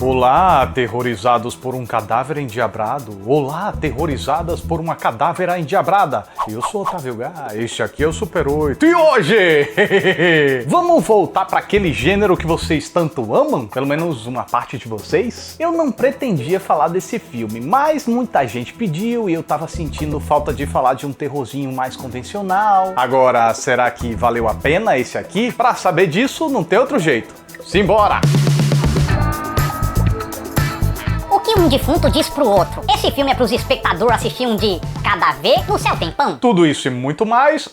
Olá, aterrorizados por um cadáver endiabrado. Olá, aterrorizadas por uma cadáver endiabrada. Eu sou Otávio Gá, este aqui é o Super 8. E hoje, vamos voltar para aquele gênero que vocês tanto amam? Pelo menos uma parte de vocês? Eu não pretendia falar desse filme, mas muita gente pediu e eu tava sentindo falta de falar de um terrorzinho mais convencional. Agora, será que valeu a pena esse aqui? Para saber disso, não tem outro jeito. Simbora! O que um defunto diz pro outro? Esse filme é pros espectadores assistir um de cada vez no céu tem pão? Tudo isso e muito mais.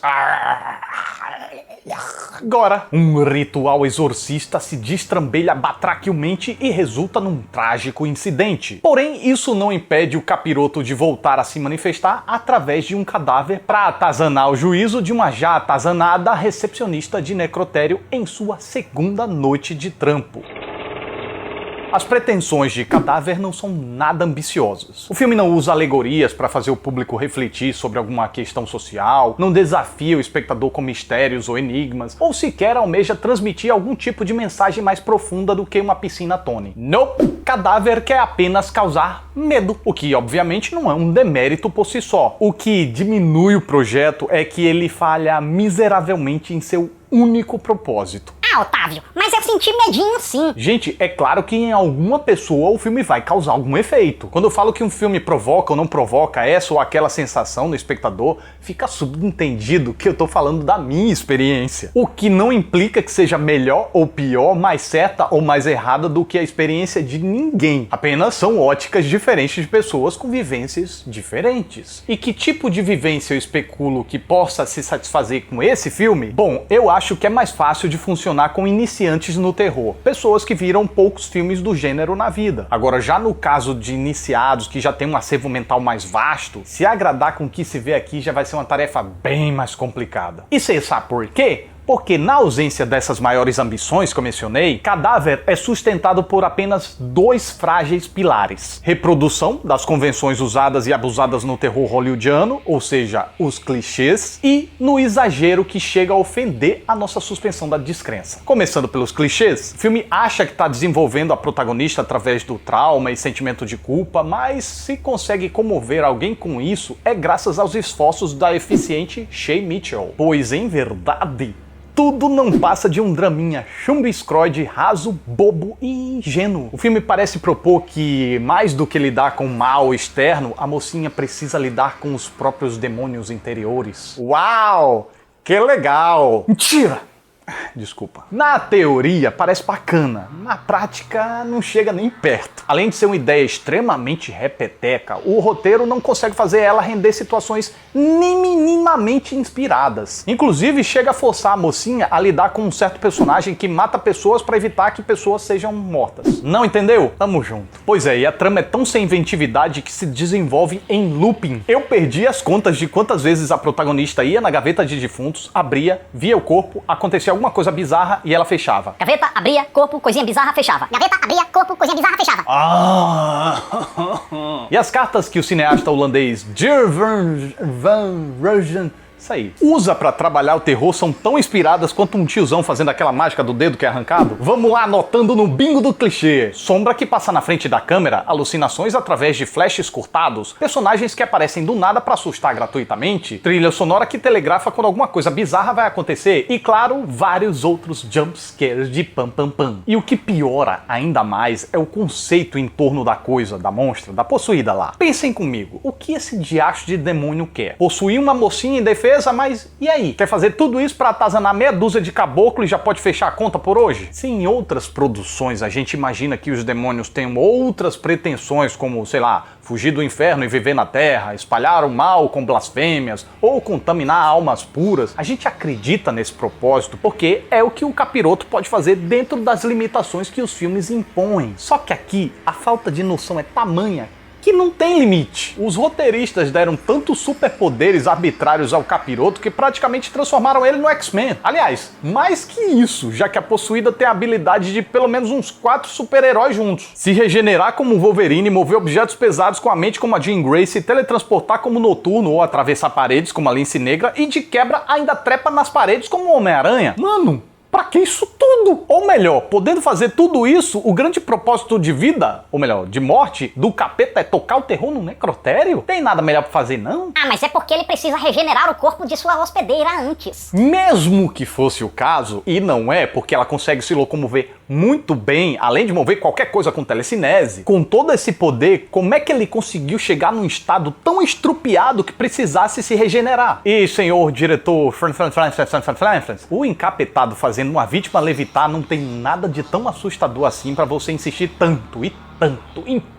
Agora, um ritual exorcista se destrambelha batraquilmente e resulta num trágico incidente. Porém, isso não impede o capiroto de voltar a se manifestar através de um cadáver para atazanar o juízo de uma já atazanada recepcionista de necrotério em sua segunda noite de trampo. As pretensões de Cadáver não são nada ambiciosas. O filme não usa alegorias para fazer o público refletir sobre alguma questão social, não desafia o espectador com mistérios ou enigmas, ou sequer almeja transmitir algum tipo de mensagem mais profunda do que uma piscina Tony. Nope! Cadáver quer apenas causar medo, o que obviamente não é um demérito por si só. O que diminui o projeto é que ele falha miseravelmente em seu único propósito. Ah, Otávio, mas eu senti medinho sim. Gente, é claro que em alguma pessoa o filme vai causar algum efeito. Quando eu falo que um filme provoca ou não provoca essa ou aquela sensação no espectador, fica subentendido que eu tô falando da minha experiência. O que não implica que seja melhor ou pior, mais certa ou mais errada do que a experiência de ninguém. Apenas são óticas diferentes de pessoas com vivências diferentes. E que tipo de vivência eu especulo que possa se satisfazer com esse filme? Bom, eu acho que é mais fácil de funcionar com iniciantes no terror, pessoas que viram poucos filmes do gênero na vida. Agora, já no caso de iniciados que já tem um acervo mental mais vasto, se agradar com o que se vê aqui já vai ser uma tarefa bem mais complicada. E você sabe por quê? Porque na ausência dessas maiores ambições que eu mencionei, Cadáver é sustentado por apenas dois frágeis pilares: reprodução das convenções usadas e abusadas no terror hollywoodiano, ou seja, os clichês, e no exagero que chega a ofender a nossa suspensão da descrença. Começando pelos clichês, o filme acha que está desenvolvendo a protagonista através do trauma e sentimento de culpa, mas se consegue comover alguém com isso é graças aos esforços da eficiente Shay Mitchell. Pois, em verdade, tudo não passa de um draminha chumbo-escroide, raso, bobo e ingênuo. O filme parece propor que, mais do que lidar com o mal externo, a mocinha precisa lidar com os próprios demônios interiores. Uau! Que legal! Mentira! Desculpa. Na teoria parece bacana, na prática não chega nem perto. Além de ser uma ideia extremamente repeteca, o roteiro não consegue fazer ela render situações nem minimamente inspiradas. Inclusive chega a forçar a mocinha a lidar com um certo personagem que mata pessoas para evitar que pessoas sejam mortas. Não entendeu? Tamo junto. Pois é, e a trama é tão sem inventividade que se desenvolve em looping. Eu perdi as contas de quantas vezes a protagonista ia na gaveta de defuntos, abria, via o corpo, acontecia alguma coisa bizarra e ela fechava. Gaveta, abria, corpo, coisinha bizarra, fechava. Gaveta, abria, corpo, coisinha bizarra, fechava. E as cartas que o cineasta holandês Geert van Rogen usa pra trabalhar o terror são tão inspiradas quanto um tiozão fazendo aquela mágica do dedo que é arrancado? Vamos lá, anotando no bingo do clichê: sombra que passa na frente da câmera, alucinações através de flashes cortados, personagens que aparecem do nada pra assustar gratuitamente, trilha sonora que telegrafa quando alguma coisa bizarra vai acontecer e, claro, vários outros jumpscares de pam pam pam. E o que piora ainda mais é o conceito em torno da coisa, da monstra, da possuída lá. Pensem comigo, o que esse diacho de demônio quer? Possuir uma mocinha em defesa, mas e aí? Quer fazer tudo isso pra atazanar meia dúzia de caboclo e já pode fechar a conta por hoje? Se em outras produções a gente imagina que os demônios tenham outras pretensões, como, sei lá, fugir do inferno e viver na terra, espalhar o mal com blasfêmias ou contaminar almas puras, a gente acredita nesse propósito porque é o que o capiroto pode fazer dentro das limitações que os filmes impõem. Só que aqui a falta de noção é tamanha que não tem limite. Os roteiristas deram tantos superpoderes arbitrários ao capiroto que praticamente transformaram ele no X-Men. Aliás, mais que isso, já que a possuída tem a habilidade de pelo menos uns 4 super-heróis juntos. Se regenerar como um Wolverine, mover objetos pesados com a mente como a Jean Grey, se teletransportar como Noturno ou atravessar paredes como a Lince Negra e de quebra ainda trepa nas paredes como o Homem-Aranha. Mano, Pra que isso tudo? Ou melhor, podendo fazer tudo isso, o grande propósito de vida, ou melhor, de morte, do capeta é tocar o terror no necrotério? Tem nada melhor pra fazer, não? Ah, mas é porque ele precisa regenerar o corpo de sua hospedeira antes. Mesmo que fosse o caso, e não é, porque ela consegue se locomover muito bem, além de mover qualquer coisa com telecinese, com todo esse poder, como é que ele conseguiu chegar num estado tão estrupiado que precisasse se regenerar? E, senhor diretor o encapetado fazendo uma vítima levitar não tem nada de tão assustador assim pra você insistir tanto e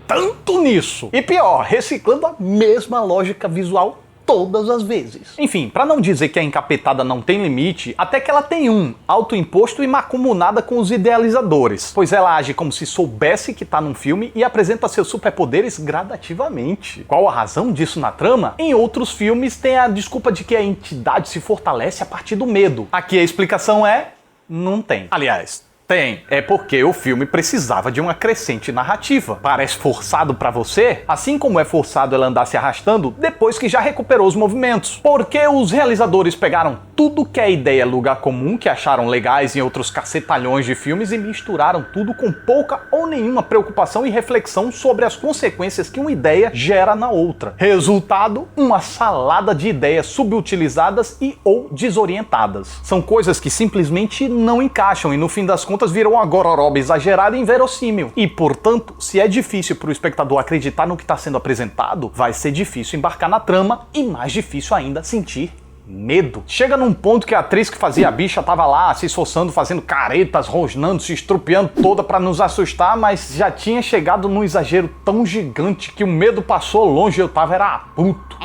tanto nisso. E pior, reciclando a mesma lógica visual todas as vezes. Enfim, pra não dizer que a encapetada não tem limite, até que ela tem um, autoimposto e macumunada com os idealizadores, pois ela age como se soubesse que tá num filme e apresenta seus superpoderes gradativamente. Qual a razão disso na trama? Em outros filmes tem a desculpa de que a entidade se fortalece a partir do medo. Aqui a explicação é: não tem. Aliás, tem. É porque o filme precisava de uma crescente narrativa. Parece forçado pra você? Assim como é forçado ela andar se arrastando depois que já recuperou os movimentos. Porque os realizadores pegaram tudo que é ideia lugar comum que acharam legais em outros cacetalhões de filmes e misturaram tudo com pouca ou nenhuma preocupação e reflexão sobre as consequências que uma ideia gera na outra. Resultado, uma salada de ideias subutilizadas e ou desorientadas. São coisas que simplesmente não encaixam e no fim das contas viram uma gororoba exagerada e inverossímil. E, portanto, se é difícil para o espectador acreditar no que está sendo apresentado, vai ser difícil embarcar na trama e mais difícil ainda sentir medo. Chega num ponto que a atriz que fazia a bicha tava lá se esforçando, fazendo caretas, rosnando, se estrupiando toda pra nos assustar, mas já tinha chegado num exagero tão gigante que o medo passou longe e eu tava era puto.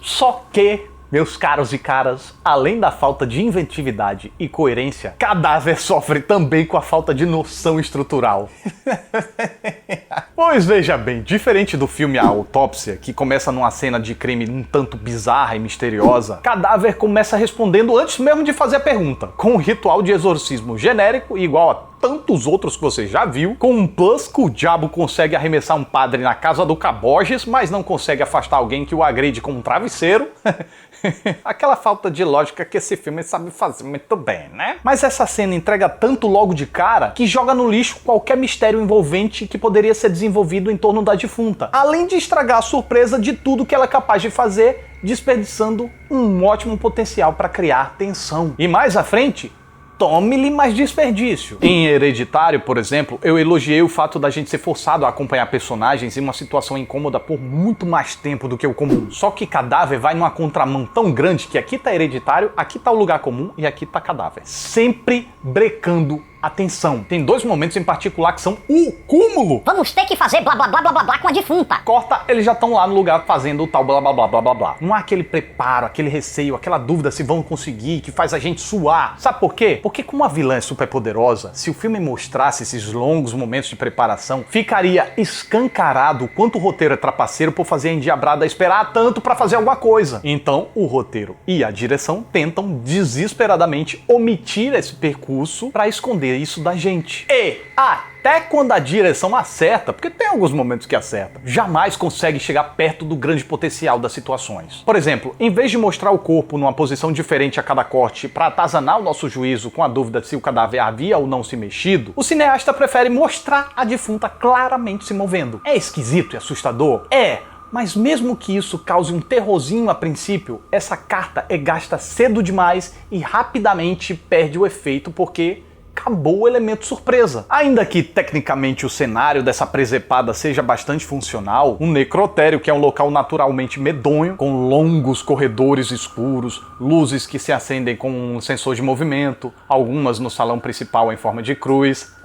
Só que, meus caros e caras, além da falta de inventividade e coerência, Cadáver sofre também com a falta de noção estrutural. Pois veja bem, diferente do filme A Autópsia, que começa numa cena de crime um tanto bizarra e misteriosa, Cadáver começa respondendo antes mesmo de fazer a pergunta, com um ritual de exorcismo genérico igual a tantos outros que você já viu, com um plus que o diabo consegue arremessar um padre na casa do Caboges, mas não consegue afastar alguém que o agride com um travesseiro. Aquela falta de lógica que esse filme sabe fazer muito bem, né? Mas essa cena entrega tanto logo de cara que joga no lixo qualquer mistério envolvente que poderia ser desenvolvido em torno da defunta, além de estragar a surpresa de tudo que ela é capaz de fazer, desperdiçando um ótimo potencial para criar tensão. E mais à frente, tome-lhe mais desperdício. Em Hereditário, por exemplo, eu elogiei o fato da gente ser forçado a acompanhar personagens em uma situação incômoda por muito mais tempo do que o comum. Só que Cadáver vai numa contramão tão grande que aqui tá Hereditário, aqui tá o Lugar Comum e aqui tá Cadáver. Sempre brecando atenção. Tem dois momentos em particular que são o cúmulo. Vamos ter que fazer blá blá blá blá blá blá com a defunta. Corta, eles já estão lá no lugar fazendo o tal blá blá blá blá blá blá. Não há aquele preparo, aquele receio, aquela dúvida se vão conseguir, que faz a gente suar. Sabe por quê? Porque como a vilã é super poderosa, se o filme mostrasse esses longos momentos de preparação, ficaria escancarado o quanto o roteiro é trapaceiro por fazer a endiabrada esperar tanto pra fazer alguma coisa. Então, o roteiro e a direção tentam desesperadamente omitir esse percurso pra esconder isso da gente. E até quando a direção acerta, porque tem alguns momentos que acerta, jamais consegue chegar perto do grande potencial das situações. Por exemplo, em vez de mostrar o corpo numa posição diferente a cada corte para atazanar o nosso juízo com a dúvida se o cadáver havia ou não se mexido, o cineasta prefere mostrar a defunta claramente se movendo. É esquisito e assustador? É. Mas mesmo que isso cause um terrorzinho a princípio, essa carta é gasta cedo demais e rapidamente perde o efeito porque acabou o elemento surpresa. Ainda que tecnicamente o cenário dessa presepada seja bastante funcional, um necrotério, que é um local naturalmente medonho, com longos corredores escuros, luzes que se acendem com um sensor de movimento, algumas no salão principal em forma de cruz.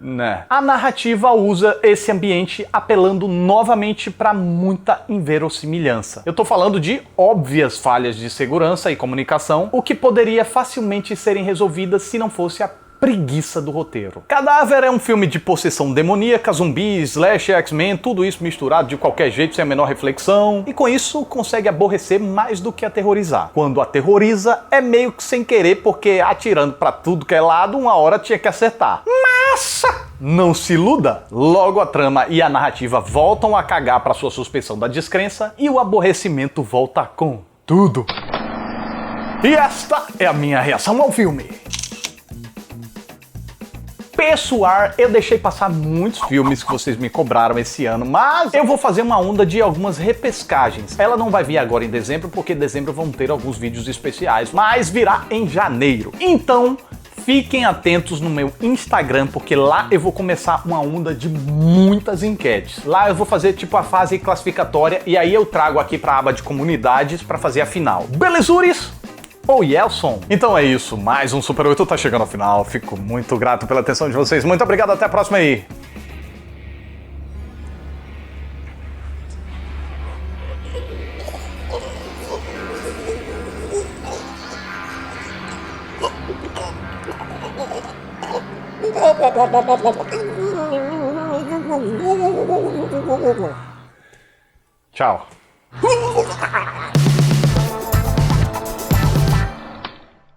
Né. A narrativa usa esse ambiente apelando novamente para muita inverossimilhança. Eu tô falando de óbvias falhas de segurança e comunicação, o que poderia facilmente serem resolvidas se não fosse a preguiça do roteiro. Cadáver é um filme de possessão demoníaca, zumbi, slash, X-Men, tudo isso misturado de qualquer jeito, sem a menor reflexão, e com isso consegue aborrecer mais do que aterrorizar. Quando aterroriza, é meio que sem querer, porque atirando pra tudo que é lado, uma hora tinha que acertar. Massa! Não se iluda, logo a trama e a narrativa voltam a cagar pra sua suspensão da descrença e o aborrecimento volta com tudo. E esta é a minha reação ao filme. Pessoal, eu deixei passar muitos filmes que vocês me cobraram esse ano, mas eu vou fazer uma onda de algumas repescagens. Ela não vai vir agora em dezembro, porque em dezembro vão ter alguns vídeos especiais, mas virá em janeiro. Então, fiquem atentos no meu Instagram, porque lá eu vou começar uma onda de muitas enquetes. Lá eu vou fazer tipo a fase classificatória e aí eu trago aqui para a aba de comunidades para fazer a final. Belezures? Oh, Yelson! Então é isso, mais um Super 8 tá chegando ao final. Fico muito grato pela atenção de vocês. Muito obrigado, até a próxima aí. Tchau.